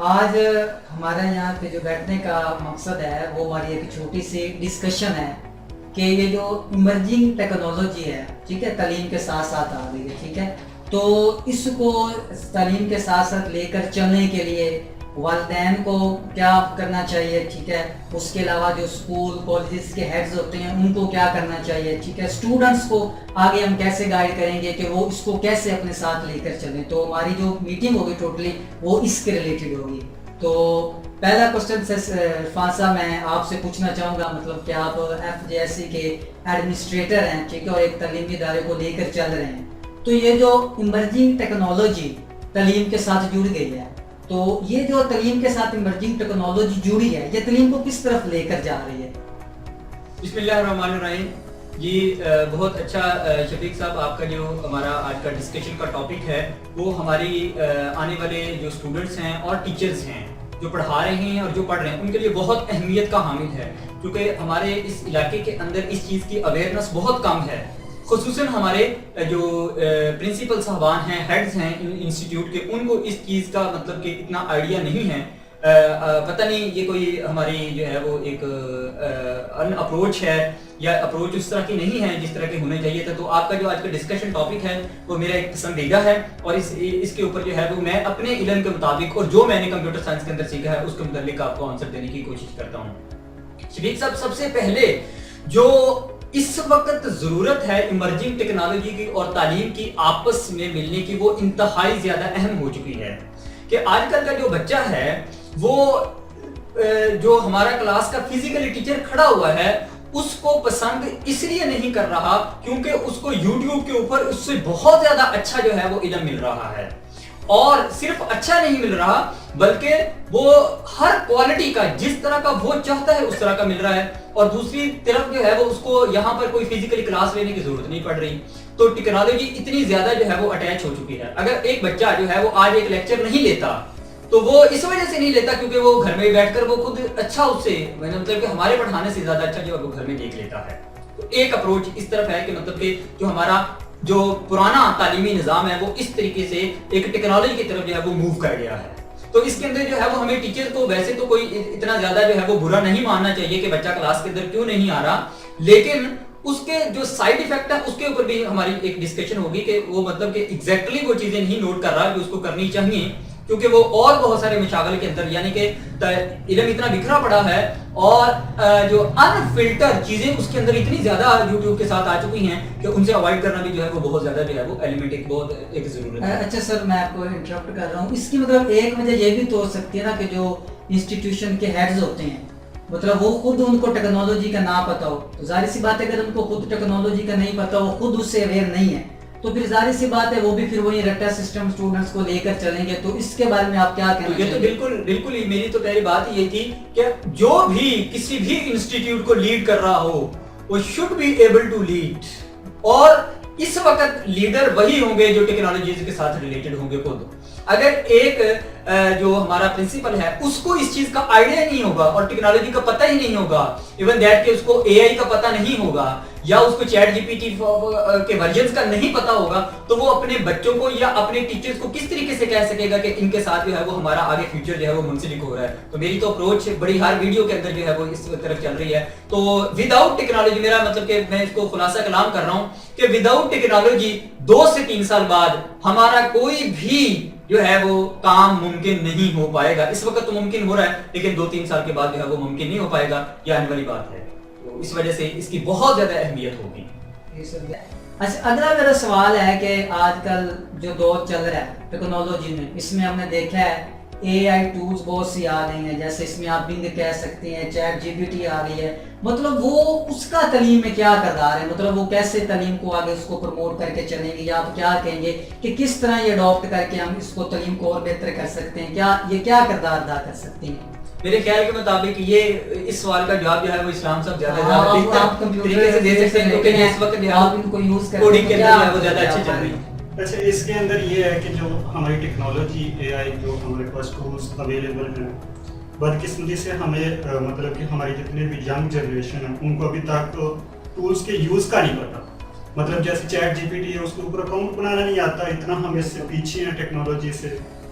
آج ہمارا یہاں پہ جو بیٹھنے کا مقصد ہے وہ ہماری ایک چھوٹی سی ڈسکشن ہے کہ یہ جو ایمرجنگ ٹیکنالوجی ہے، ٹھیک ہے، تعلیم کے ساتھ ساتھ آ رہی ہے، ٹھیک ہے، تو اس کو تعلیم کے ساتھ ساتھ لے کر چلنے کے لیے والدین کو کیا کرنا چاہیے، ٹھیک ہے، اس کے علاوہ جو اسکول کالجز کے ہیڈز ہوتے ہیں ان کو کیا کرنا چاہیے، ٹھیک ہے، اسٹوڈنٹس کو آگے ہم کیسے گائیڈ کریں گے کہ وہ اس کو کیسے اپنے ساتھ لے کر چلیں. تو ہماری جو میٹنگ ہوگی ٹوٹلی وہ اس کے ریلیٹڈ ہوگی. تو پہلا کوشچن سے عرفان صاحب میں آپ سے پوچھنا چاہوں گا، مطلب کہ آپ ایف جے ایس سی کے ایڈمنسٹریٹر ہیں، ٹھیک ہے، اور ایک تعلیمی ادارے کو لے کر چل رہے ہیں. تو یہ جو ایمرجنگ ٹیکنالوجی تعلیم کے ساتھ جڑ گئی ہے، تو یہ جو تعلیم کے ساتھ ایمرجنگ ٹیکنالوجی جڑی ہے، یہ تعلیم کو کس طرف لے کر جا رہی ہے؟ بسم اللہ الرحمن الرحیم. جی بہت اچھا شفیق صاحب، آپ کا جو ہمارا آج کا ڈسکشن کا ٹاپک ہے وہ ہماری آنے والے جو اسٹوڈنٹس ہیں اور ٹیچرز ہیں جو پڑھا رہے ہیں اور جو پڑھ رہے ہیں ان کے لیے بہت اہمیت کا حامل ہے، کیونکہ ہمارے اس علاقے کے اندر اس چیز کی اویئرنس بہت کم ہے. خصوصاً ہمارے جو پرنسپل صاحبان ہیں، ہیڈز ہیں انسٹیٹیوٹ کے، ان کو اس چیز کا مطلب کہ اتنا آئیڈیا نہیں ہے. پتہ نہیں یہ کوئی ہماری جو ہے وہ ایک ان اپروچ ہے یا اپروچ اس طرح کی نہیں ہے جس طرح کے ہونے چاہیے تھا. تو آپ کا جو آج کا ڈسکشن ٹاپک ہے وہ میرا ایک پسندیدہ ہے، اور اس کے اوپر جو ہے وہ میں اپنے علم کے مطابق اور جو میں نے کمپیوٹر سائنس کے اندر سیکھا ہے اس کے متعلق آپ کو آنسر دینے کی کوشش کرتا ہوں. شفیق صاحب، سب سے پہلے جو اس وقت ضرورت ہے ایمرجنگ ٹیکنالوجی کی اور تعلیم کی آپس میں ملنے کی، وہ انتہائی زیادہ اہم ہو چکی ہے کہ آج کل کا جو بچہ ہے وہ جو ہمارا کلاس کا فزیکلی ٹیچر کھڑا ہوا ہے اس کو پسند اس لیے نہیں کر رہا کیونکہ اس کو یوٹیوب کے اوپر اس سے بہت زیادہ اچھا جو ہے وہ علم مل رہا ہے، اور صرف اچھا نہیں مل رہا بلکہ وہ ہر کوالٹی کا جس طرح کا وہ چاہتا ہے اس طرح کا مل رہا ہے. اور دوسری طرف جو ہے وہ اس کو یہاں پر کوئی فزیکلی کلاس لینے کی ضرورت نہیں پڑ رہی. تو ٹیکنالوجی اتنی زیادہ جو ہے وہ اٹیچ ہو چکی ہے. اگر ایک بچہ جو ہے وہ آج ایک لیکچر نہیں لیتا تو وہ اس وجہ سے نہیں لیتا کیونکہ وہ گھر میں بیٹھ کر وہ خود اچھا اس سے مطلب کہ ہمارے پڑھانے سے زیادہ اچھا جو ہے وہ گھر میں دیکھ لیتا ہے. تو ایک اپروچ اس طرف ہے کہ مطلب کہ جو ہمارا جو پرانا تعلیمی نظام ہے وہ اس طریقے سے ایک ٹیکنالوجی کی طرف جو ہے وہ موو کر گیا ہے. تو اس کے اندر جو ہے وہ ہمیں ٹیچر کو ویسے تو کوئی اتنا زیادہ جو ہے وہ برا نہیں ماننا چاہیے کہ بچہ کلاس کے اندر کیوں نہیں آ رہا، لیکن اس کے جو سائیڈ ایفیکٹ ہے اس کے اوپر بھی ہماری ایک ڈسکشن ہوگی کہ وہ مطلب کہ ایگزیکٹلی وہ چیزیں نہیں نوٹ کر رہا کہ اس کو کرنی چاہیے، کیونکہ وہ اور بہت سارے مشاغل کے اندر، یعنی کہ علم اتنا بکھرا پڑا ہے اور جو ان فلٹر چیزیں اس کے اندر اتنی زیادہ یوٹیوب کے ساتھ آ چکی ہیں کہ ان سے اوائڈ کرنا بھی جو ہے وہ بہت زیادہ جو ہے وہ ایلیمنٹ ایک بہت ایک ضرورت ہے. اچھا سر، میں آپ کو انٹرپٹ کر رہا ہوں. اس کی مطلب ایک وجہ یہ بھی تو ہو سکتی ہے نا کہ جو انسٹیٹیوشن کے ہیڈز ہوتے ہیں مطلب وہ خود ان کو ٹیکنالوجی کا نہ پتا ہو، تو ظاہر سی بات ہے اگر ان کو خود ٹیکنالوجی کا نہیں پتا ہو، خود اس سے اویئر نہیں ہے، تو پھر ظاہر سی بات ہے وہ بھی پھر وہی رٹا سسٹم اسٹوڈنٹس کو لے کر چلیں گے. تو اس کے بارے میں آپ کیا کہنا چاہیں گے؟ یہ تو بالکل ہی میری تو پہلی بات یہ تھی کہ جو بھی کسی بھی انسٹیٹیوٹ کو لیڈ کر رہا ہو وہ should be able to lead, اور اس وقت لیڈر وہی ہوں گے جو ٹیکنالوجیز کے ساتھ ریلیٹڈ ہوں گے. خود اگر ایک جو ہمارا پرنسپل ہے اس کو اس چیز کا آئیڈیا نہیں ہوگا اور ٹیکنالوجی کا پتہ ہی نہیں ہوگا، ایون دیٹ کہ اس کو اے آئی کا پتہ نہیں ہوگا یا اس کو چیٹ جی پی ٹی کے ورژنز کا نہیں پتا ہوگا، تو وہ اپنے بچوں کو یا اپنے ٹیچرز کو کس طریقے سے کہہ سکے گا کہ ان کے ساتھ جو ہے وہ ہمارا آگے فیوچر جو ہے وہ منسلک ہو رہا ہے. تو میری تو اپروچ بڑی ہر ویڈیو کے اندر جو ہے وہ اس طرف چل رہی ہے. تو وداؤٹ ٹیکنالوجی، میرا مطلب کہ میں اس کو خلاصہ کلام کر رہا ہوں کہ وداؤٹ ٹیکنالوجی 2 سے 3 سال بعد ہمارا کوئی بھی جو ہے وہ کام ممکن نہیں ہو پائے گا. اس وقت تو ممکن ہو رہا ہے لیکن 2-3 سال کے بعد جو ہے وہ ممکن نہیں ہو پائے گا، یہ آنے والی بات ہے. تو اس وجہ سے اس کی بہت زیادہ اہمیت ہوگی. اچھا، اگلا میرا سوال ہے کہ آج کل جو دور چل رہا ہے ٹیکنالوجی میں، اس میں ہم نے دیکھا ہے اے آئی ٹولز بہت سی آ رہی ہیں، جیسے اس میں آپ بنگ کہہ سکتے ہیں، چیٹ جی پی ٹی آ رہی ہے. مطلب وہ اس کا تعلیم میں کیا کردار ہے؟ مطلب وہ کیسے تعلیم کو آگے اس کو پروموٹ کر کے چلیں گے، یا آپ کیا کہیں گے کہ کس طرح یہ اڈاپٹ کر کے ہم اس کو تعلیم کو اور بہتر کر سکتے ہیں؟ کیا یہ کیا کردار ادا کر سکتے ہیں؟ میرے خیال کے مطابق یہ اس سوال کا جواب جو ہے وہ اسلام صاحب زیادہ طریقے سے دے سکتے ہیں کیونکہ اس وقت آپ ان کو یوز کرتے ہیں کوڈنگ کے اندر وہ زیادہ اچھی چل رہی ہے. اچھا، اس کے اندر یہ ہے کہ جو ہماری ٹیکنالوجی اے آئی جو ہمارے پاس ٹولس اویلیبل ہیں، بدقسمتی سے ہمیں مطلب کہ ہماری جتنے بھی ینگ جنریشن ہیں ان کو ابھی تک ٹولس کے یوز کا نہیں پتا. مطلب جیسے چیٹ جی پی ٹی ہے اس کے اوپر اکاؤنٹ بنانا نہیں آتا، اتنا ہم اس سے پیچھے ہیں ٹیکنالوجی سے.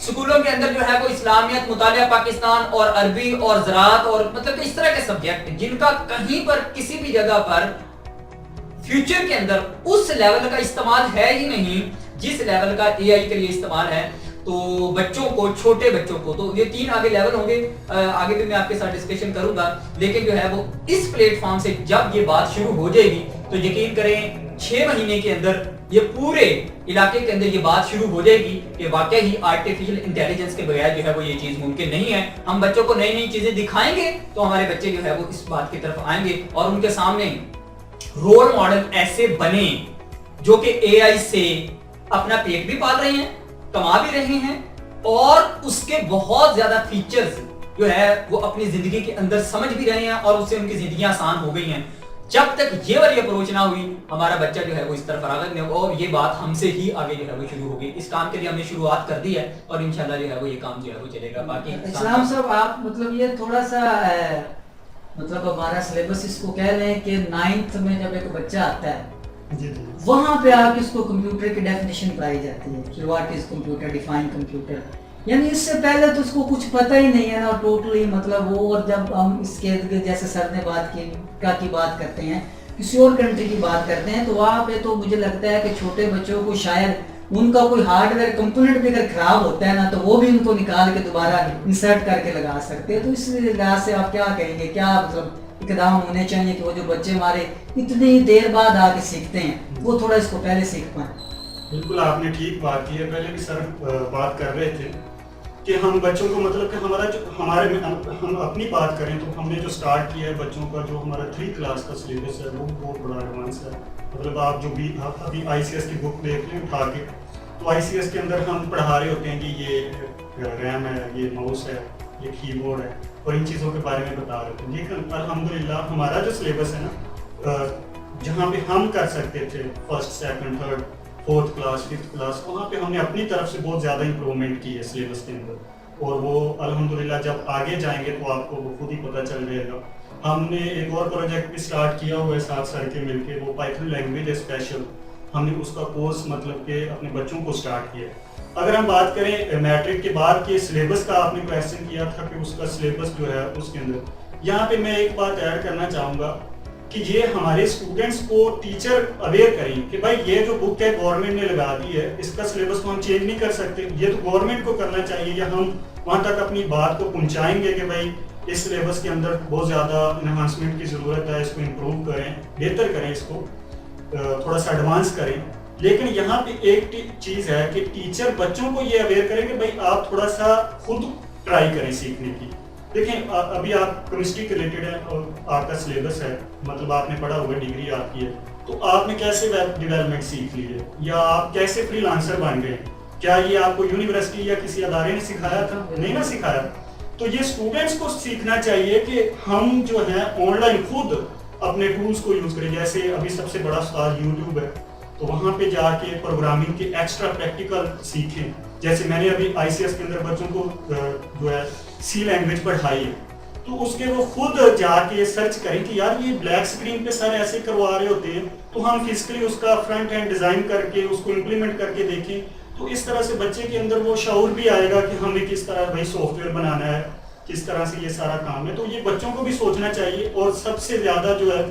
اسکولوں کے اندر جو ہے وہ اسلامیت، مطالعہ پاکستان اور عربی اور زراعت اور مطلب کہ اس طرح کے سبجیکٹ جن کا کہیں پر کسی بھی جگہ پر فیوچر کے اندر اس لیول کا استعمال ہے ہی نہیں جس لیول کا اے آئی کے لیے استعمال ہے. تو بچوں کو، چھوٹے بچوں کو، تو یہ 3 آگے لیول ہوں گے، آگے بھی میں آپ کے ساتھ ڈسکشن کروں گا، لیکن جو ہے وہ اس پلیٹ فارم سے جب یہ بات شروع ہو جائے گی تو یقین کریں 6 مہینے کے اندر یہ پورے علاقے کے اندر یہ بات شروع ہو جائے گی کہ واقعی ہی آرٹیفیشل انٹیلیجنس کے بغیر جو ہے وہ یہ چیز ممکن نہیں ہے. ہم بچوں کو نئی نئی چیزیں دکھائیں گے تو ہمارے بچے جو ہے وہ اس بات کی طرف آئیں گے اور ان کے سامنے رول ماڈل ایسے بنے جو کہ اے آئی سے اپنا پیٹ بھی پال رہے ہیں، کما بھی رہے ہیں اور اس کے بہت زیادہ فیچرز جو ہے وہ اپنی زندگی کے اندر سمجھ بھی رہے ہیں اور اس سے ان کی زندگیاں آسان ہو گئی ہیں. جب تک یہ والی اپروچ نہ ہوئی ہمارا بچہ جو ہے وہ اس طرف راغب نہیں ہوگا اور یہ بات ہم سے ہی آگے جو ہے وہ شروع ہوگی. اس کام کے لیے ہم نے شروعات کر دی ہے اور انشاءاللہ جو ہے وہ یہ کام جو ہے وہ چلے گا. باقی اسلام صاحب آپ مطلب یہ تھوڑا سا مطلب ہمارا سلیبس اس کو کہہ لیں کہ 9th میں جب ایک بچہ آتا ہے وہاں پہ آپ اس کو کمپیوٹر کی ڈیفینیشن پڑھائی جاتی ہے کہ what is computer, define computer, یعنی اس سے پہلے تو اس کو کچھ پتہ ہی نہیں ہے نا ٹوٹلی مطلب وہ. اور جب ہم اس کے جیسے سر نے بات کرتے ہیں کسی اور کنٹری کی بات کرتے ہیں تو وہاں پہ تو مجھے لگتا ہے کہ چھوٹے بچوں کو شاید ان کا کوئی ہارڈ ویئر کمپوننٹ بھی اگر خراب ہوتا ہے نا تو وہ بھی ان کو نکال کے دوبارہ انسرٹ کر کے لگا سکتے ہیں. تو اس لحاظ سے آپ کیا کہیں گے، کیا مطلب اقدام ہونے چاہیے کہ وہ جو بچے ہمارے اتنی دیر بعد آ کے سیکھتے ہیں وہ تھوڑا اس کو پہلے سیکھ پائیں؟ بالکل آپ نے ٹھیک بات کی ہے. پہلے بھی سر بات کر رہے تھے کہ ہم بچوں کو مطلب کہ ہم اپنی بات کریں تو ہم نے جو سٹارٹ کیا ہے بچوں کا جو ہمارا 3 کلاس کا سلیبس ہے وہ بہت بڑا ایڈوانس ہے. مطلب آپ جو بھی ابھی آئی سی ایس کی بک دیکھ لیں اٹھا کے تو آئی سی ایس کے اندر ہم پڑھا رہے ہوتے ہیں کہ یہ ریم ہے، یہ ماؤس ہے، یہ کی بورڈ ہے اور ان چیزوں کے بارے میں بتا رہے تھے. لیکن الحمدللہ ہمارا جو سلیبس ہے نا جہاں پہ ہم کر سکتے تھے 1st 2nd 3rd 4th class 5th class وہاں پہ ہم نے اپنی طرف سے بہت زیادہ امپروومنٹ کی ہے سلیبس کے اندر. اور وہ الحمدللہ جب آگے جائیں گے تو آپ کو وہ خود ہی پتہ چل جائے گا. ہم نے ایک اور پروجیکٹ بھی سٹارٹ کیا ہوا ہے ساتھ سر کے مل کے، وہ پائتھن لینگویج ہے اسپیشل. ہم نے اس کا کورس مطلب کہ اپنے بچوں کو سٹارٹ کیا ہے. اگر ہم بات کریں میٹرک کے بعد کے سلیبس کا، آپ نے کویسچن کیا تھا کہ اس کا سلیبس جو ہے اس کے اندر، یہاں پہ میں ایک بات ایڈ کرنا چاہوں گا کہ یہ ہمارے اسٹوڈنٹس کو ٹیچر اویئر کریں کہ بھائی یہ جو بک ہے گورنمنٹ نے لگا دی ہے، اس کا سلیبس کو ہم چینج نہیں کر سکتے، یہ تو گورنمنٹ کو کرنا چاہیے. یا ہم وہاں تک اپنی بات کو پہنچائیں گے کہ بھائی اس سلیبس کے اندر بہت زیادہ انہانسمنٹ کی ضرورت ہے، اس کو امپروو کریں، بہتر کریں، اس کو تھوڑا سا ایڈوانس کریں. لیکن یہاں پہ ایک چیز ہے کہ ٹیچر بچوں کو یہ اویئر کریں کہ بھائی آپ تھوڑا سا خود ٹرائی کریں سیکھنے کی. دیکھیں ابھی آپ کیمسٹری کے ریلیٹڈ ہے اور آپ کا سلیبس ہے، مطلب آپ نے پڑھا ہوا ڈگری آپ کی ہے، تو آپ نے کیسے ویب ڈیولپمنٹ سیکھ لی ہے یا آپ کیسے فری لانسر بن گئے؟ کیا یہ آپ کو یونیورسٹی یا کسی ادارے نے سکھایا تھا؟ نہیں نہ سکھایا. تو یہ اسٹوڈنٹس کو سیکھنا چاہیے کہ ہم جو ہے آن لائن خود اپنے ٹولس کو یوز کریں. جیسے ابھی سب سے بڑا سوال یوٹیوب ہے، تو وہاں پہ جا کے پروگرامنگ کے ایکسٹرا پریکٹیکل سیکھیں. جیسے میں نے ابھی آئی سی ایس کے اندر بچوں کو جو ہے سی لینگویج پڑھائی ہے، تو اس کے وہ خود جا کے سرچ کریں کہ یار یہ بلیک اسکرین پہ سر ایسے کروا رہے ہوتے ہیں، تو ہم فزیکلی اس کا فرنٹ اینڈ ڈیزائن کر کے اس کو امپلیمنٹ کر کے دیکھیں. تو اس طرح سے بچے کے اندر وہ شعور بھی آئے گا کہ ہمیں کس طرح بھائی سافٹ ویئر بنانا ہے، کس طرح سے یہ سارا کام ہے. تو یہ بچوں کو بھی سوچنا چاہیے. اور سب سے زیادہ جو ہے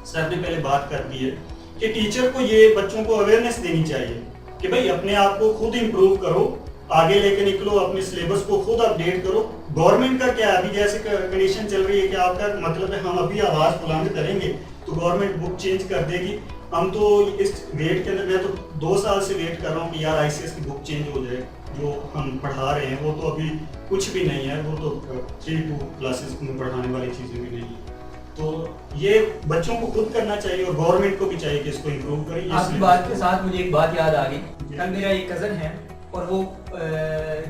سر نے پہلے بات کر دی ہے کہ ٹیچر کو یہ بچوں کو اویئرنیس دینی چاہیے کہ بھائی اپنے آپ کو خود امپروو کرو، آگے لے کے نکلو، اپنے سلیبس کو خود اپڈیٹ کرو. گورنمنٹ کا کیا ہے، ابھی جیسے کنڈیشن چل رہی ہے کہ آپ کا مطلب ہے ہم ابھی آواز بلند کریں گے تو گورنمنٹ بک چینج کر دے گی. ہم تو اس ویٹ کے اندر، میں تو 2 سال سے ویٹ کر رہا ہوں کہ یار آئی سی ایس کی بک چینج ہو جائے. جو ہم پڑھا رہے ہیں وہ تو ابھی کچھ بھی نہیں ہے، وہ تو 3-2 کلاسز میں پڑھانے والی چیزیں بھی نہیں ہیں. تو یہ بچوں کو خود کرنا چاہیے اور گورنمنٹ کو بھی چاہیے کہ اس کو امپروو کرے. آپ کی بات کے ساتھ مجھے ایک بات یاد آ گئی. کل میرا ایک کزن ہے اور وہ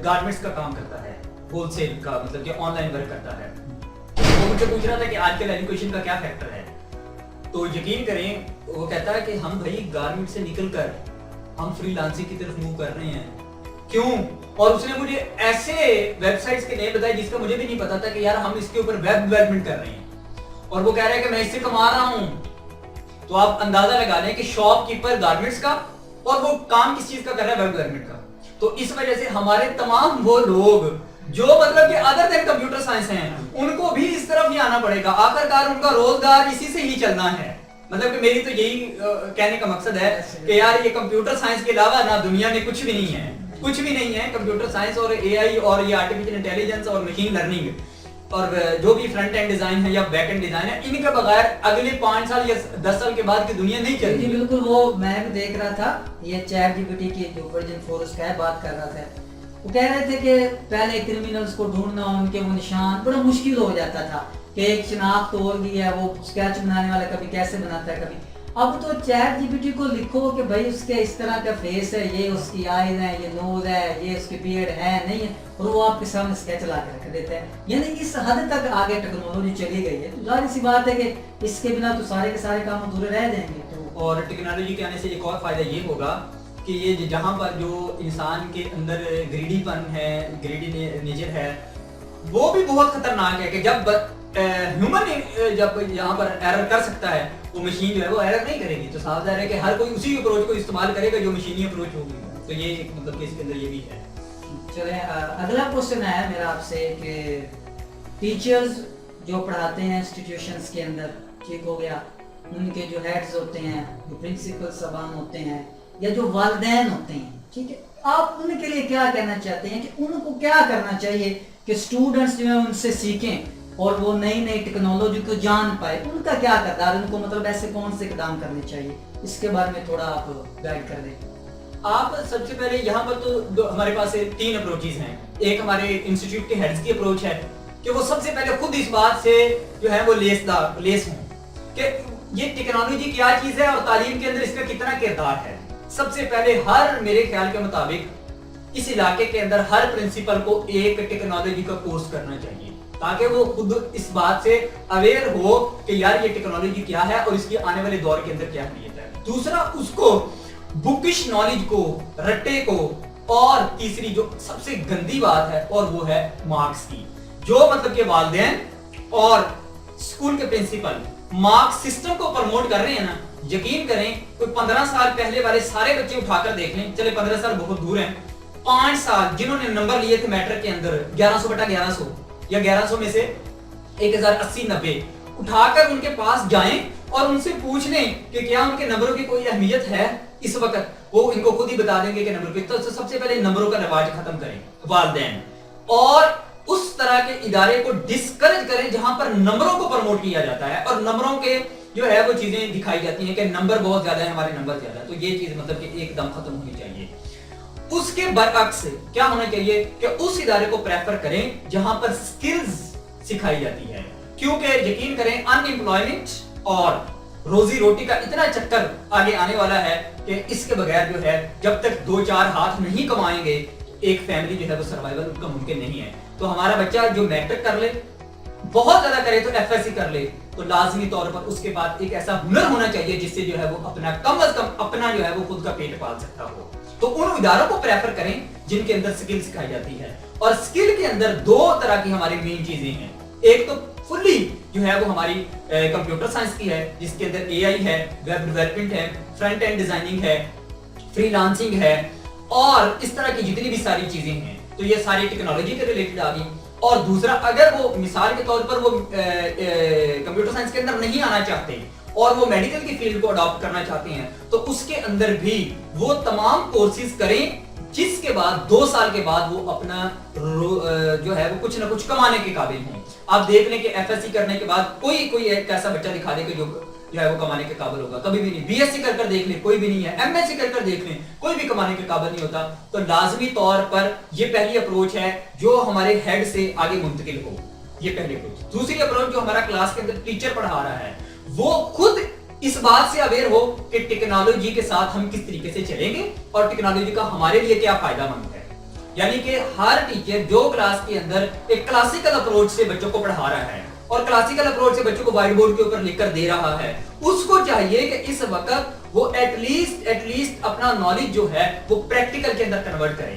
گارمنٹس کا کام کرتا ہے، ہول سیل کا، مطلب کہ آن لائن ورک کرتا ہے. وہ مجھے پوچھ رہا تھا کہ آج کل ایجوکیشن کا کیا فیکٹر ہے. تو یقین کریں وہ کہتا ہے کہ ہم بھائی گارمنٹ سے نکل کر ہم فری لانسنگ کی طرف موو کر رہے ہیں. کیوں؟ اور اس نے مجھے ایسے ویب سائٹس کے نام بتائے جس کا مجھے بھی نہیں پتا تھا کہ یار ہم اس کے اوپر ویب ڈیولپمنٹ کر رہے ہیں. اور وہ کہہ رہا ہے کہ میں اس سے کما رہا ہوں. تو آپ اندازہ لگا لیں کہ شاپ کیپر گارمنٹس کا اور وہ کام کس چیز کا کر رہا ہے، ویب ڈیولپمنٹ کا. تو اس وجہ سے ہمارے تمام وہ لوگ جو مطلب کہ ادر دین کمپیوٹر سائنس ہیں ان کو بھی اس طرف ہی آنا پڑے گا، آخر کار ان کا روزگار اسی سے ہی چلنا ہے. مطلب کہ میری تو یہی کہنے کا مقصد ہے کہ یار یہ کمپیوٹر سائنس کے علاوہ نا دنیا میں کچھ بھی نہیں ہے، کچھ بھی نہیں ہے. کمپیوٹر سائنس اور اے آئی اور یہ آرٹیفیشل انٹیلیجنس اور مشین لرننگ اور جو بھی فرنٹ اینڈ ڈیزائن ہے یا بیک اینڈ ڈیزائن ہے، ان کے بغیر اگلے 5 سال یا 10 سال کے بعد کی دنیا نہیں چلے جی گی. بالکل. وہ میں بھی دیکھ رہا تھا یہ چیٹ جی پی ٹی کی جو ورژن 4 اس کا ہے، بات کر رہا تھا. وہ کہہ رہے تھے کہ پہلے کرمنلز کو ڈھونڈنا، ان کے وہ نشان بڑا مشکل ہو جاتا تھا کہ ایک شناخت ہو گئی ہے، وہ اسکیچ بنانے والا کبھی کیسے بناتا ہے کبھی. اب تو چیٹ جی پی ٹی کو لکھو کہ بھائی اس کے اس طرح کا فیس ہے، یہ اس کی آئیز ہے، یہ نوز ہے، یہ اس کی بیئرڈ ہے نہیں ہے، اور وہ آپ کے سامنے اسکیچ لا کے رکھ دیتا ہے. یعنی اس حد تک آگے ٹیکنالوجی چلی گئی ہے. تو ظاہر سی بات ہے کہ اس کے بنا تو سارے کے سارے کام ادھورے رہ جائیں گے. اور ٹیکنالوجی کے آنے سے ایک اور فائدہ یہ ہوگا کہ یہ جہاں پر جو انسان کے اندر گریڈی پن ہے، گریڈی نیچر ہے، وہ بھی بہت خطرناک ہے کہ جب ہیومن جب یہاں پر ایرر کر سکتا ہے، وہ مشین جو ہے وہ ایرر نہیں کرے گی. تو صاف ظاہر ہے کہ ہر کوئی اسی اپروچ کو استعمال کرے گا جو مشینی اپروچ ہوگی. تو یہ ایک مطلب کہ اس کے اندر یہ بھی ہے. چلیں اگلا کوشچن ہے میرا آپ سے کہ ٹیچرز جو پڑھاتے ہیں انسٹیٹیوشنز کے اندر، ٹھیک ہو گیا، ان کے جو ہیڈز ہوتے ہیں، جو پرنسپل صاحبان ہوتے ہیں یا جو والدین ہوتے ہیں، ٹھیک ہے، آپ ان کے لیے کیا کہنا چاہتے ہیں کہ ان کو کیا کرنا چاہیے کہ اسٹوڈنٹس جو ہیں ان سے سیکھیں اور وہ نئی نئی ٹیکنالوجی کو جان پائے؟ ان کا کیا کردار، ان کو مطلب ایسے کون سے اقدام کرنے چاہیے؟ اس کے بارے میں تھوڑا آپ گائیڈ کر دیں. آپ سب سے پہلے یہاں پر تو ہمارے پاس 3 اپروچز ہیں. ایک ہمارے انسٹیٹیوٹ کے ہیڈز کی اپروچ ہے کہ وہ سب سے پہلے خود اس بات سے جو ہے وہ لیس ہوں کہ یہ ٹیکنالوجی کیا چیز ہے اور تعلیم کے اندر اس کا کتنا کردار ہے. سب سے پہلے ہر میرے خیال کے مطابق اس علاقے کے اندر ہر پرنسپل کو ایک ٹیکنالوجی کا کورس کرنا چاہیے تاکہ وہ خود اس بات سے اویئر ہو کہ یار یہ ٹیکنالوجی کیا ہے اور اس کی آنے والے دور کے اندر کیا اہمیت ہے. دوسرا، اس کو بکش نالج کو، رٹے کو، اور تیسری جو سب سے گندی بات ہے اور وہ ہے مارکس کی. جو مطلب کہ والدین اور اسکول کے پرنسپل مارکس سسٹم کو پروموٹ کر رہے ہیں نا، یقین کریں کوئی 15 سال پہلے والے سارے بچے اٹھا کر دیکھ لیں، چلے 15 سال بہت دور ہیں، 5 سال جنہوں نے نمبر لیے تھے میٹرک کے اندر 1100/1100 یا 1100 میں سے 1080-90، اٹھا کر ان کے پاس جائیں اور ان سے پوچھ لیں کہ کیا ان کے نمبروں کی کوئی اہمیت ہے اس وقت، وہ ان کو خود ہی بتا دیں گے کہ نمبر کی. تو سب سے پہلے نمبروں کا رواج ختم کریں والدین، اور اس طرح کے ادارے کو ڈسکریج کریں جہاں پر نمبروں کو پروموٹ کیا جاتا ہے اور نمبروں کے جو ہے وہ چیزیں دکھائی جاتی ہیں کہ نمبر بہت زیادہ ہے، ہمارے نمبر زیادہ ہے. تو یہ چیز مطلب کہ ایک دم ختم ہونی چاہیے. اس کے برعکس کیا ہونا چاہیے کہ اس ادارے کو پریفر کریں جہاں پر سکلز سکھائی جاتی ہے، کیونکہ یقین کریں ان ایمپلائمنٹ اور روزی روٹی کا اتنا چکر آگے آنے والا ہے کہ اس کے بغیر جو ہے جب تک 2-4 ہاتھ نہیں کمائیں گے ایک فیملی جو ہے وہ سروائیول ان کا ممکن نہیں ہے. تو ہمارا بچہ جو میٹرک کر لے، بہت زیادہ کرے تو ایف ایس سی کر لے، تو لازمی طور پر اس کے بعد ایک ایسا ہنر ہونا چاہیے جس سے جو ہے وہ اپنا کم از کم اپنا جو ہے وہ خود کا پیٹ پال سکتا ہو. تو ان اداروں کو پریفر کریں جن کے اندر سکل سکھائی جاتی ہے. اور سکل کے اندر 2 طرح کی ہماری مین چیزیں ہیں. ایک تو فلی جو ہے وہ ہماری کمپیوٹر سائنس کی ہے جس کے اندر اے آئی ہے، ویب ڈیولپمنٹ ہے، فرنٹ اینڈ ڈیزائننگ ہے، فری لانسنگ ہے، اور اس طرح کی جتنی بھی ساری چیزیں ہیں تو یہ ساری ٹیکنالوجی کے ریلیٹڈ آ گئی. اور دوسرا، اگر وہ مثال کے طور پر وہ کمپیوٹر سائنس کے اندر نہیں آنا چاہتے اور وہ میڈیکل کی فیلڈ کو اڈاپٹ کرنا چاہتے ہیں تو اس کے اندر بھی وہ تمام کورسز کریں جس کے بعد 2 سال کے بعد وہ اپنا جو ہے وہ کچھ نہ کچھ کمانے کے قابل ہوں. آپ دیکھ لیں کہ ایف ایس سی کرنے کے بعد کوئی ایک ایسا بچہ دکھا دے کہ جو ہے وہ کمانے کے قابل ہوگا، کبھی بھی نہیں. بی ایس سی کر دیکھ لیں کوئی بھی نہیں ہے، ایم ایس سی کر دیکھ لیں کوئی بھی کمانے کے قابل نہیں ہوتا. تو لازمی طور پر یہ پہلی اپروچ ہے جو ہمارے ہیڈ سے آگے منتقل ہو، یہ پہلی اپروچ. دوسری اپروچ جو ہمارا کلاس کے اندر ٹیچر پڑھا رہا ہے وہ خود اس بات سے اویئر ہو کہ ٹیکنالوجی کے ساتھ ہم کس طریقے سے چلیں گے اور ٹیکنالوجی کا ہمارے لیے کیا فائدہ مند ہے. یعنی کہ ہر ٹیچر جو کلاس کے اندر ایک کلاسیکل اپروچ سے بچوں کو پڑھا رہا ہے اور کلاسیکل اپروچ سے بچوں کو وائٹ بورڈ کے اوپر لکھ کر دے رہا ہے، اس کو چاہیے کہ اس وقت وہ ایٹ لیسٹ اپنا نالج جو ہے وہ پریکٹیکل کے اندر کنورٹ کرے.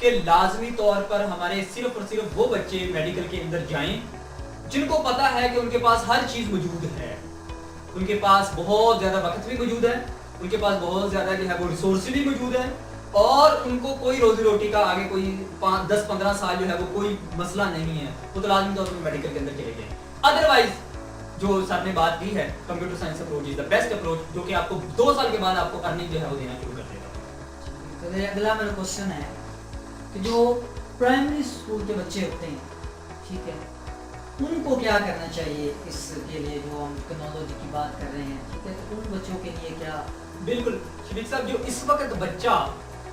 کہ لازمی طور پر ہمارے صرف اور صرف وہ بچے میڈیکل کے اندر جائیں جن کو پتا ہے کہ ان کے پاس ہر چیز موجود ہے، ان کے پاس بہت زیادہ وقت بھی موجود ہے، ان کے پاس بہت زیادہ جو ہے وہ ریسورس بھی موجود ہے، اور ان کو کوئی روزی روٹی کا آگے کوئی 10-15 سال جو ہے وہ کوئی مسئلہ نہیں ہے، وہ تو لازمی طور پر میڈیکل کے اندر چلے جائیں۔ ادروائز جو سر نے بات کی ہے computer science approach is the best approach, جو کہ آپ کو 2 سال کے بعد آپ کو ارننگ جو ہے وہ دینا شروع کر دے گا۔ تو اگلا میرا کوشچن ہے کہ جو پرائمری اسکول کے بچے ہوتے ہیں، ٹھیک ہے، ان کو کیا کرنا چاہیے اس کے لیے، جو ہم ٹیکنالوجی کی بات کر رہے ہیں، ٹھیک ہے، تو ان بچوں کے لیے کیا؟ بالکل شفیق صاحب، جو اس وقت بچہ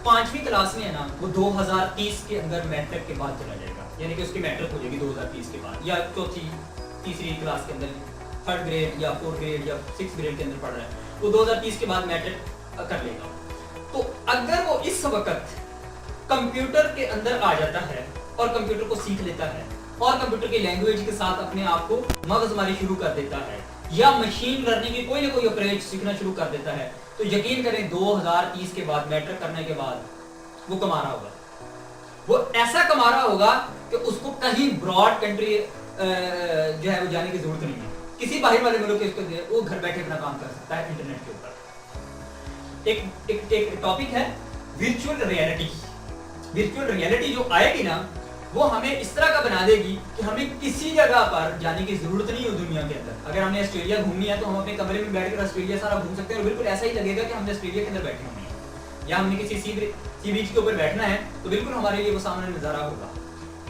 5ویں کلاس میں ہے نا، وہ 2030 کے اندر میٹرک کے بعد چلا جائے گا، یعنی کہ اس کی میٹرک ہو جائے گی 2030 کے بعد، یا چوتھی تیسری کلاس کے اندر 3rd گریڈ یا 4th گریڈ یا 6th گریڈ کے اندر پڑھ رہا ہے، وہ 2030 کے بعد میٹرک کر لے گا۔ تو اگر وہ اس وقت کمپیوٹر کے اندر آ جاتا ہے اور کمپیوٹر کو سیکھ لیتا ہے اور کمپیوٹر کی لینگویج کے ساتھ اپنے آپ کو مغز ماری شروع کر دیتا ہے، یا مشین لرننگ کی کوئی نہ کوئی اپروچ سیکھنا شروع کر دیتا ہے، تو یقین کریں 2030 کے بعد میٹرک کرنے کے بعد وہ کما رہا ہوگا، وہ ایسا کما رہا ہوگا کہ اس کو کہیں براڈ کنٹری جو ہے وہ جانے کی ضرورت نہیں ہے، کسی باہر والے ملک کے اس کو وہ گھر بیٹھے اپنا کام کر سکتا ہے انٹرنیٹ کے اوپر۔ ایک ٹاپک ہے ورچوئل ریئلٹی۔ ورچوئل ریئلٹی جو آئے گی نا، وہ ہمیں اس طرح کا بنا دے گی کہ ہمیں کسی جگہ پر جانے کی ضرورت نہیں ہو دنیا کے اندر۔ اگر ہم نے آسٹریلیا گھومنی ہے تو ہم اپنے کمرے میں بیٹھ کر آسٹریلیا سارا گھوم سکتے ہیں، اور بالکل ایسا ہی لگے گا کہ ہم نے آسٹریلیا کے اندر بیٹھے ہوئے ہیں، یا ہم نے کسی سی بیچ کے اوپر بیٹھنا ہے تو بالکل ہمارے لیے وہ سامنے نظارہ ہوگا۔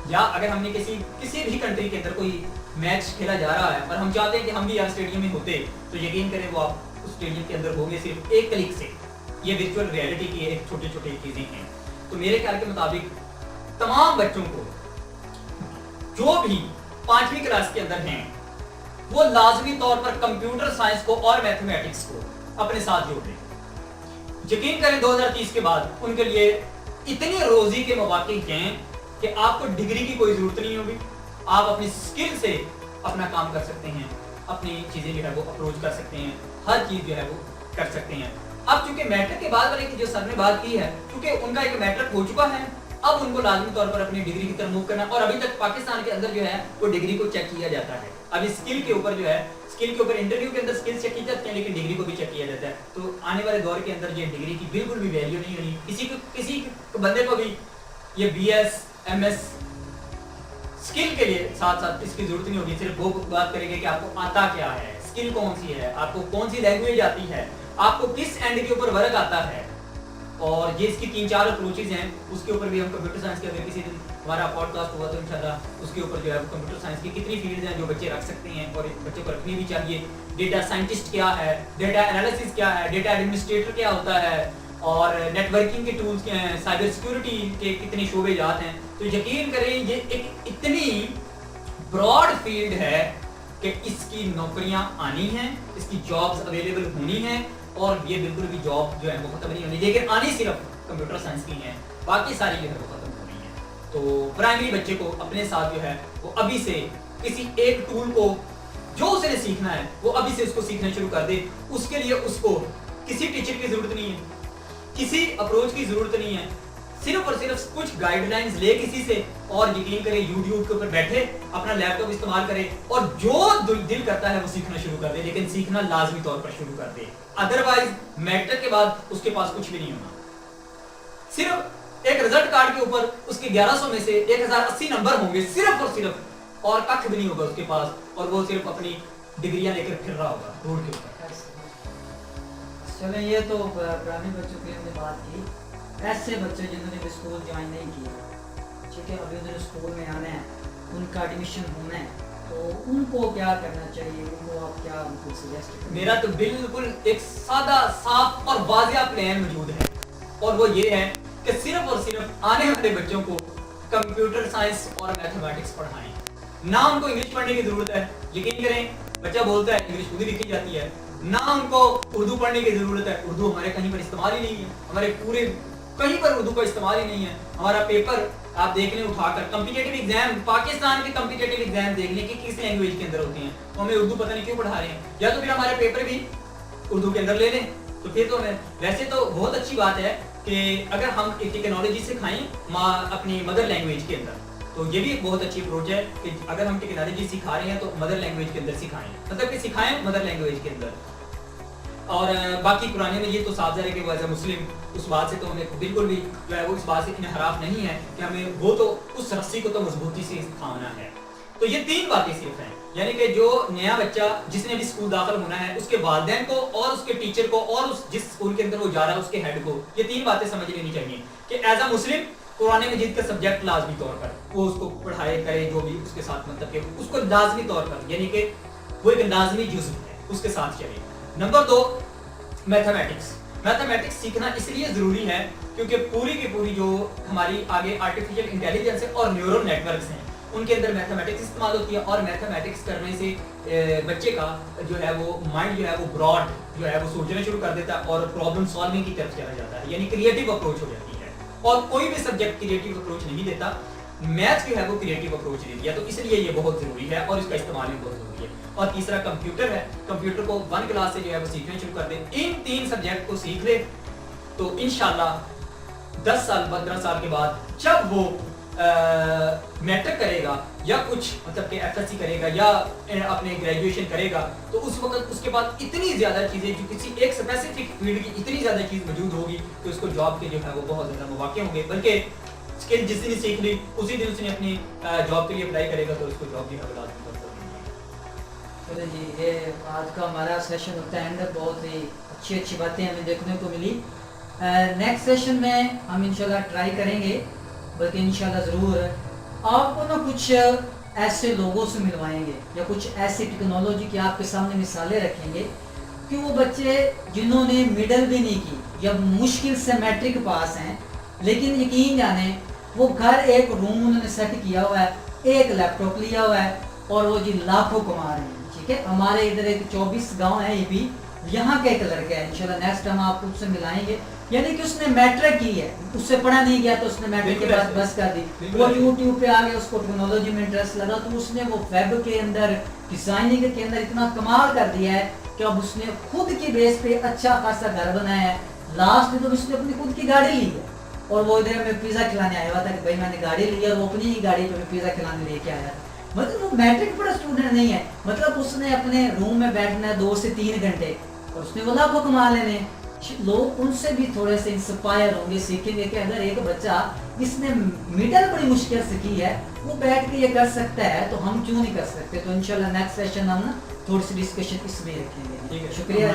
یا اگر ہم نے کسی بھی کنٹری کے اندر کوئی میچ کھیلا جا رہا ہے اور ہم چاہتے ہیں کہ ہم بھی یار اسٹیڈیم میں ہوتے، تو یقین کریں وہ آپ اس اسٹیڈیم کے اندر ہوگے صرف ایک کلک سے۔ یہ ورچوئل ریئلٹی کی ایک چھوٹی چھوٹی چیزیں ہیں۔ تو میرے خیال کے مطابق تمام بچوں کو جو بھی 5ویں کلاس کے اندر ہیں وہ لازمی طور پر کمپیوٹر سائنس کو اور میتھمیٹکس کو اپنے ساتھ جوڑ لیں۔ یقین کریں 2030 کے بعد ان کے لیے اتنی روزی کے مواقع ہیں کہ آپ کو ڈگری کی کوئی ضرورت نہیں ہوگی، آپ اپنی سکل سے اپنا کام کر سکتے ہیں، اپنی چیزیں جو ہے وہ اپروچ کر سکتے ہیں، ہر چیز جو ہے وہ کر سکتے ہیں۔ اب چونکہ میٹرک کے بعد والے کی جو سر نے بات کی ہے، چونکہ ان کا ایک میٹرک ہو چکا ہے، اب ان کو لازمی طور پر اپنی ڈگری کی طرف موو کرنا، اور ابھی تک پاکستان کے اندر جو ہے وہ ڈگری کو چیک کیا جاتا ہے۔ ابھی اسکل کے اوپر جو ہے، اسکل کے اوپر انٹرویو کے اندر اسکل چیک کی جاتی ہیں، لیکن ڈگری کو بھی چیک کیا جاتا ہے۔ تو آنے والے دور کے اندر یہ ڈگری کی بالکل بھی ویلیو نہیں ہونی، کسی بندے کو بھی یہ B S M S skill کے لیے ساتھ ساتھ اس کی ضرورت نہیں ہوگی، صرف وہ بات کریں گے کہ آپ کو آتا کیا ہے، اسکل کون سی ہے، آپ کو کون سی لینگویج آتی ہے، آپ کو کس اینڈ کے اوپر ورک آتا ہے، اور یہ اس کی 3-4 اپروچز ہیں۔ اس کے اوپر بھی ہم کمپیوٹر سائنس کے اگر کسی دن ہمارا پوڈ کاسٹ ہوا تو انشاءاللہ اس کے اوپر جو ہے کمپیوٹر سائنس کی کتنی فیلڈز ہیں جو بچے رکھ سکتے ہیں اور بچوں کو رکھنی بھی چاہیے۔ ڈیٹا سائنٹسٹ کیا ہے، ڈیٹا انالیسس کیا ہے، ڈیٹا ایڈمنسٹریٹر کیا ہوتا ہے، اور نیٹ ورکنگ کے ٹولز کیا ہیں، سائبر سیکیورٹی کے کتنے شعبے جات ہیں۔ تو یقین کریں یہ ایک اتنی براڈ فیلڈ ہے کہ اس کی نوکریاں آنی ہیں، اس کی جابز اویلیبل ہونی ہیں، اور یہ بالکل بھی جاب جو ہے وہ ختم نہیں ہونی، لیکن آنی صرف کمپیوٹر سائنس کی ہیں، باقی ساری جو ہے وہ ختم ہونی ہے۔ تو پرائمری بچے کو اپنے ساتھ جو ہے وہ ابھی سے کسی ایک ٹول کو جو اسے نے سیکھنا ہے وہ ابھی سے اس کو سیکھنا شروع کر دے۔ اس کے لیے اس کو کسی ٹیچر کی ضرورت نہیں ہے، کسی اپروچ کی ضرورت نہیں ہے، صرف اور صرف کچھ گائیڈ لائنز لے کسی سے، اور یقین کرے یوٹیوب کے اوپر بیٹھے اپنا لیپ ٹاپ استعمال کرے اور جو دل کرتا ہے وہ سیکھنا شروع کر دے، لیکن سیکھنا لازمی طور پر شروع کر دے۔ ادروائز میٹرک کے بعد اس کے پاس کچھ بھی نہیں ہونا، صرف ایک رزلٹ کارڈ کے اوپر اس کے 1100 میں سے 1080 نمبر ہوں گے صرف اور صرف، اور کچھ بھی نہیں ہوگا اس کے پاس، اور وہ صرف اپنی ڈگریاں لے کر پھر رہا ہوگا روڈ کے اوپر۔ چلیں یہ تو پرائمری بچوں کی ہم نے بات کی۔ ایسے بچے جنہوں نے اسکول جوائن نہیں کیا، ٹھیک ہے، ابھی انہوں نے اسکول میں آنا ہے، ان کا ایڈمیشن ہونا ہے، تو ان کو کیا کرنا چاہیے، ان کو آپ کیا ان کو سجیسٹ کریں؟ میرا تو بالکل ایک سادہ صاف اور واضح پلان موجود ہے، اور وہ یہ ہے کہ صرف اور صرف آنے والے بچوں کو کمپیوٹر سائنس اور میتھمیٹکس پڑھائیں، نہ ان کو انگلش پڑھنے کی ضرورت ہے۔ یقین کریں بچہ بولتا ہے انگلش خود ہی لکھی جاتی ہے، نہ ان کو اردو پڑھنے کی ضرورت ہے، اردو ہمارے کہیں پر استعمال ہی نہیں ہے، ہمارے پورے کہیں پر اردو کا استعمال ہی نہیں ہے۔ ہمارا پیپر آپ دیکھ لیں اٹھا کر، کمپیٹیٹیو ایگزام، پاکستان کے کمپیٹیٹیو ایگزام دیکھ لیں کہ کس لینگویج کے اندر ہوتے ہیں، تو ہمیں اردو پتہ نہیں کیوں پڑھا رہے ہیں، یا تو پھر ہمارے پیپر بھی اردو کے اندر لے لیں، تو پھر تو ہمیں ویسے تو بہت اچھی بات ہے کہ اگر ہم ایک ٹیکنالوجی سکھائیں اپنی مدر لینگویج کے اندر تو یہ بھی ایک بہت اچھی اپروچ ہے کہ اگر ہم ٹیکنالوجی سکھا رہے ہیں تو مدر لینگویج کے اندر سکھائیں, مطلب کہ سکھائیں مدر لینگویج کے اندر. اور باقی قرآن میں یہ تو صاف ظاہر ہے کہ وہ ایز اے مسلم اس بات سے تو ہمیں بالکل بھی جو ہے وہ اس بات سے انحراف نہیں ہے کہ ہمیں وہ تو اس رسی کو تو مضبوطی سے تھامنا ہے. تو یہ 3 باتیں صرف ہیں, یعنی کہ جو نیا بچہ جس نے بھی اسکول داخل ہونا ہے اس کے والدین کو اور اس کے ٹیچر کو اور اس جس اسکول کے اندر وہ جا رہا ہے اس کے ہیڈ کو یہ 3 باتیں سمجھ لینی چاہیے کہ ایز اے مسلم قرآن مجید کا سبجیکٹ لازمی طور پر وہ اس کو پڑھائے کرے, جو بھی اس کے ساتھ مطلب کہ اس کو لازمی طور پر یعنی کہ وہ ایک لازمی جزو ہے اس کے ساتھ چلے. نمبر 2 میتھمیٹکس سیکھنا اس لیے ضروری ہے کیونکہ پوری کی پوری جو ہماری آگے آرٹیفیشل انٹیلیجنس ہے اور نیورل نیٹ ورکس ہیں ان کے اندر میتھمیٹکس استعمال ہوتی ہے اور میتھمیٹکس کرنے سے بچے کا جو ہے وہ مائنڈ جو ہے وہ براڈ جو ہے وہ سوچنا شروع کر دیتا ہے اور پرابلم سالونگ کی طرف چلا جاتا ہے, یعنی کریٹو اپروچ ہو جاتی ہے. اور کوئی بھی سبجیکٹ کریٹو اپروچ نہیں دیتا, میتھ جو ہے وہ کریٹو اپروچ دیتی ہے, تو اس لیے یہ بہت ضروری ہے اور اس کا استعمال بھی بہت ضروری ہے. اور تیسرا کمپیوٹر ہے, کمپیوٹر کو 1 کلاس سے جو ہے وہ سیکھنا شروع کر دیں. ان 3 سبجیکٹ کو سیکھ لے تو انشاءاللہ 10 سال 15 سال کے بعد جب وہ میٹرک کرے گا یا کچھ مطلب کہ ایف ایس سی کرے گا یا اپنے گریجویشن کرے گا تو اس وقت اس کے بعد اتنی زیادہ چیزیں جو کسی ایک اسپیسیفک فیلڈ کی اتنی زیادہ چیز موجود ہوگی کہ اس کو جاب کے جو ہے وہ بہت زیادہ مواقع ہوں گے, بلکہ اسکل جس دن سیکھ لی اسی دن اس نے اپنی جاب کے لیے اپلائی کرے گا تو اس کو جاب بھی حوالات کر سکتے ہیں. جی یہ آج کا ہمارا سیشن ہوتا ہے اینڈ, بہت ہی اچھی باتیں ہمیں دیکھنے کو ملی. نیکسٹ سیشن میں ہم انشاءاللہ ٹرائی کریں گے, بلکہ انشاءاللہ ضرور آپ کو نا کچھ ایسے لوگوں سے ملوائیں گے یا کچھ ایسی ٹیکنالوجی کی آپ کے سامنے مثالیں رکھیں گے کہ وہ بچے جنہوں نے مڈل بھی نہیں کی یا مشکل سے میٹرک پاس ہیں لیکن یقین جانیں وہ گھر ایک روم انہوں نے سیٹ کیا ہوا ہے, ایک لیپ ٹاپ لیا ہوا ہے اور وہ جی لاکھوں کما رہے ہیں. ٹھیک ہے, ہمارے ادھر ایک 24 گاؤں ہے, یہ بھی یہاں کا ایک لڑکا ہے. انشاءاللہ نیکسٹ ہم آپ کو اس سے ملائیں گے, یعنی کہ اس نے میٹرک کی ہے, اس سے پڑھا نہیں گیا تو اس نے میٹرک کے بعد بس کر دی, وہ یوٹیوب پہ آ گیا, اس کو ٹیکنالوجی میں انٹرسٹ لگا تو اس نے وہ ویب کے اندر ڈیزائننگ کے اندر اتنا کمال کر دیا ہے کہ اب اس نے خود کی بیس پہ اچھا خاصا گھر بنایا ہے. لاسٹ میں تو اس نے اپنی خود کی گاڑی لی ہے اور وہ ادھر میں پیزا کھلانے آیا ہوا تھا کہ بھائی میں نے گاڑی لی ہے اور وہ اپنی ہی گاڑی پہ پیزا کھلانے لے کے آیا. مطلب وہ میٹرک پڑھا اسٹوڈنٹ نہیں ہے, مطلب اس نے اپنے روم میں بیٹھنا ہے 2 سے 3 گھنٹے اور اس نے وہ لاکھوں کما لینے. لوگ ان سے بھی تھوڑے سے انسپائر ہوں گے, سیکھیں گے کہ اگر ایک بچہ جس نے مڈل بڑی مشکل سے کی ہے وہ بیٹھ کے یہ کر سکتا ہے تو ہم کیوں نہیں کر سکتے. تو انشاءاللہ نیکسٹ سیشن ہم نا تھوڑی سی ڈسکشن اس میں رکھیں گے. شکریہ.